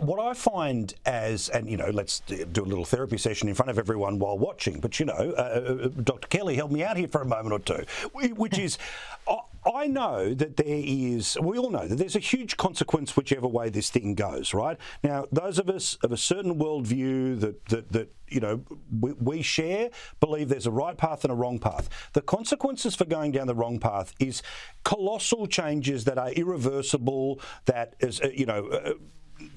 what I find as, and, let's do a little therapy session in front of everyone while watching, but, Dr. Kelly, help me out here for a moment or two, which is, I know that we all know that there's a huge consequence whichever way this thing goes, right? Now, those of us of a certain worldview that we share believe there's a right path and a wrong path. The consequences for going down the wrong path is colossal changes that are irreversible, that is,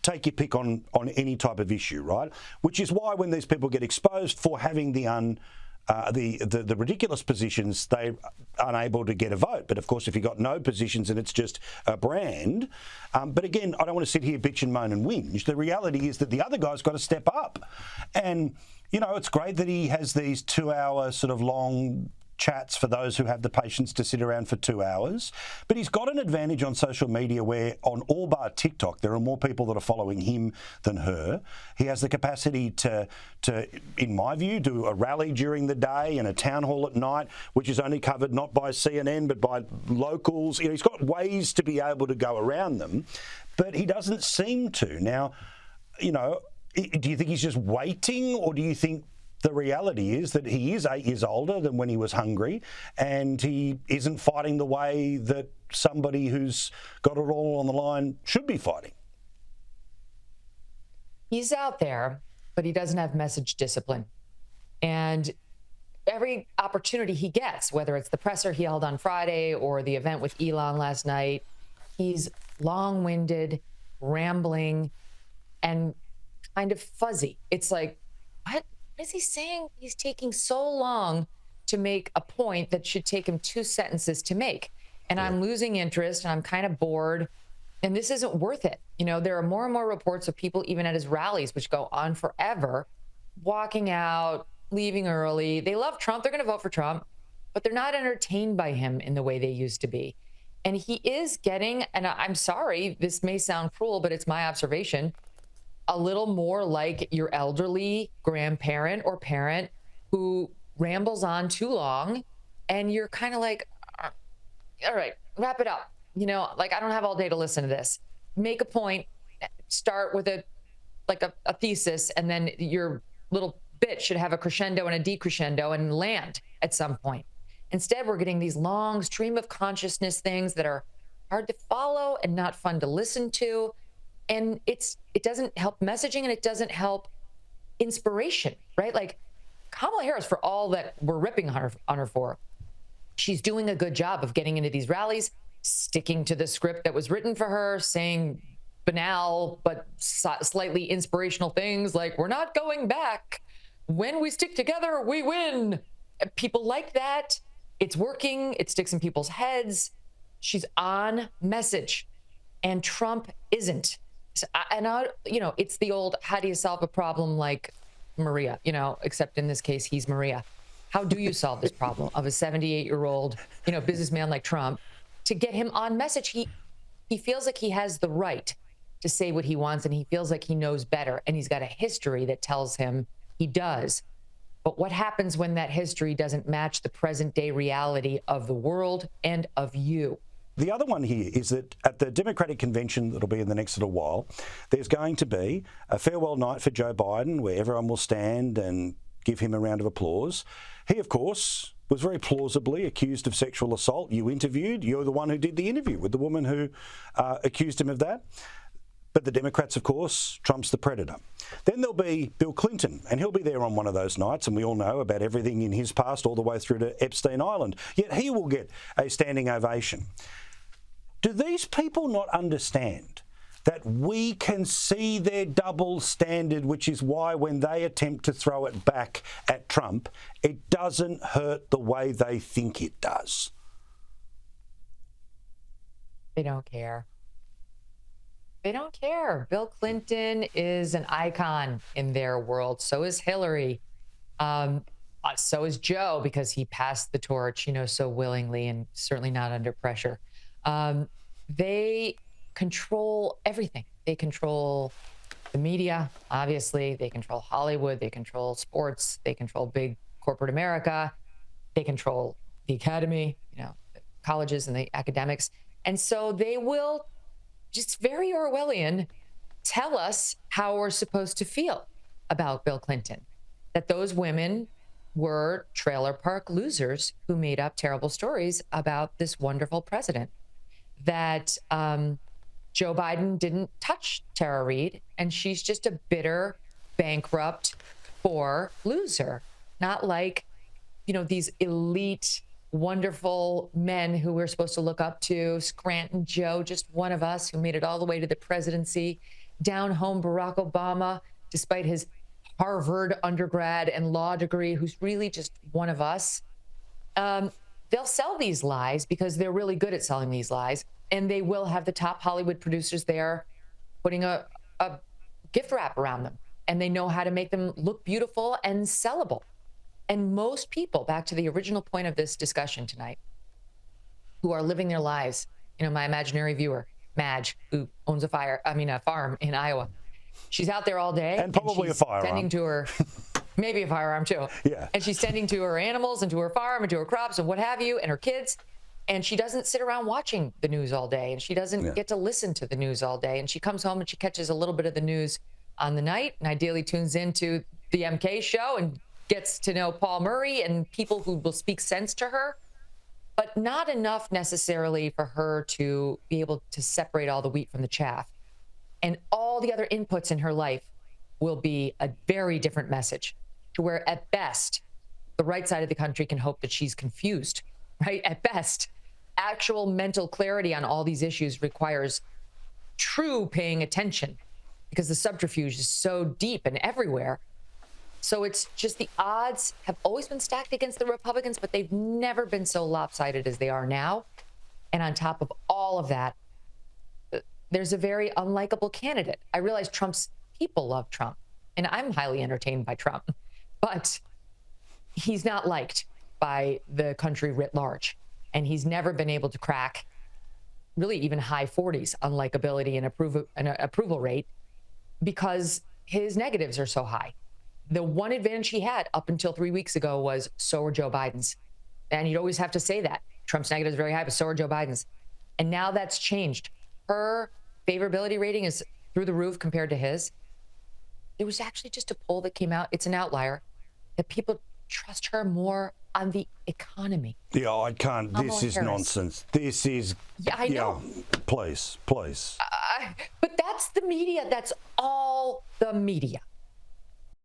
take your pick on any type of issue, right? Which is why when these people get exposed for having the ridiculous positions, they're unable to get a vote. But of course, if you've got no positions and it's just a brand, but again, I don't want to sit here, bitch and moan and whinge. The reality is that the other guy's got to step up. And, it's great that he has these 2-hour sort of long chats for those who have the patience to sit around for 2 hours. But he's got an advantage on social media where on all bar TikTok, there are more people that are following him than her. He has the capacity to, in my view, do a rally during the day and a town hall at night, which is only covered not by CNN, but by locals. He's got ways to be able to go around them, but he doesn't seem to. Now, do you think he's just waiting, or do you think the reality is that he is 8 years older than when he was hungry, and he isn't fighting the way that somebody who's got it all on the line should be fighting? He's out there, but he doesn't have message discipline. And every opportunity he gets, whether it's the presser he held on Friday or the event with Elon last night, he's long-winded, rambling, and kind of fuzzy. It's like, what is he saying? He's taking so long to make a point that should take him 2 sentences to make. And I'm losing interest, and I'm kind of bored, and this isn't worth it. There are more and more reports of people, even at his rallies, which go on forever, walking out, leaving early. They love Trump. They're going to vote for Trump, but they're not entertained by him in the way they used to be. And he is getting, and I'm sorry, this may sound cruel, but it's my observation, a little more like your elderly grandparent or parent who rambles on too long, and you're kind of like, all right, wrap it up. I don't have all day to listen to this. Make a point, start with a thesis, and then your little bit should have a crescendo and a decrescendo and land at some point. Instead, we're getting these long stream of consciousness things that are hard to follow and not fun to listen to. And it doesn't help messaging, and it doesn't help inspiration, right? Like Kamala Harris, for all that we're ripping on her for, she's doing a good job of getting into these rallies, sticking to the script that was written for her, saying banal but slightly inspirational things like, we're not going back. When we stick together, we win. People like that. It's working. It sticks in people's heads. She's on message, and Trump isn't. It's the old, how do you solve a problem like Maria, except in this case, he's Maria. How do you solve this problem of a 78-year-old, businessman like Trump? To get him on message, he feels like he has the right to say what he wants, and he feels like he knows better, and he's got a history that tells him he does. But what happens when that history doesn't match the present-day reality of the world and of you? The other one here is that at the Democratic convention that'll be in the next little while, there's going to be a farewell night for Joe Biden where everyone will stand and give him a round of applause. He, of course, was very plausibly accused of sexual assault. You're the one who did the interview with the woman who accused him of that. But the Democrats, of course, Trump's the predator. Then there'll be Bill Clinton, and he'll be there on one of those nights, and we all know about everything in his past all the way through to Epstein Island. Yet he will get a standing ovation. Do these people not understand that we can see their double standard, which is why when they attempt to throw it back at Trump, it doesn't hurt the way they think it does? They don't care. They don't care. Bill Clinton is an icon in their world. So is Hillary. So is Joe, because he passed the torch, so willingly and certainly not under pressure. They control everything. They control the media, obviously. They control Hollywood. They control sports. They control big corporate America. They control the academy, colleges and the academics. And so they will, just very Orwellian, tell us how we're supposed to feel about Bill Clinton, that those women were trailer park losers who made up terrible stories about this wonderful president, that Joe Biden didn't touch Tara Reade, and she's just a bitter, bankrupt, poor loser, not like, these elite, wonderful men who we're supposed to look up to. Scranton Joe, just one of us who made it all the way to the presidency. Down home Barack Obama, despite his Harvard undergrad and law degree, who's really just one of us. They'll sell these lies because they're really good at selling these lies. And they will have the top Hollywood producers there putting a gift wrap around them. And they know how to make them look beautiful and sellable. And most people, back to the original point of this discussion tonight, who are living their lives, my imaginary viewer, Madge, who owns a farm in Iowa. She's out there all day. And probably a firearm. Tending to her, maybe a firearm too. Yeah. And she's tending to her animals and to her farm and to her crops and what have you, and her kids. And she doesn't sit around watching the news all day. And she doesn't get to listen to the news all day. And she comes home and she catches a little bit of the news on the night and ideally tunes into the MK show and gets to know Paul Murray and people who will speak sense to her, but not enough necessarily for her to be able to separate all the wheat from the chaff. And all the other inputs in her life will be a very different message, to where at best, the right side of the country can hope that she's confused, right? At best, actual mental clarity on all these issues requires true paying attention, because the subterfuge is so deep and everywhere. So it's just the odds have always been stacked against the Republicans, but they've never been so lopsided as they are now. And on top of all of that, there's a very unlikable candidate. I realize Trump's people love Trump, and I'm highly entertained by Trump, but he's not liked by the country writ large. And he's never been able to crack really even high 40s unlikability and approval rate, because his negatives are so high. The one advantage he had up until 3 weeks ago was so are Joe Biden's. And you'd always have to say that. Trump's negative is very high, but so are Joe Biden's. And now that's changed. Her favorability rating is through the roof compared to his. There was actually just a poll that came out, it's an outlier, that people trust her more on the economy. Yeah, I can't. This is nonsense. This is. Yeah, I know. Please. But that's the media. That's all the media.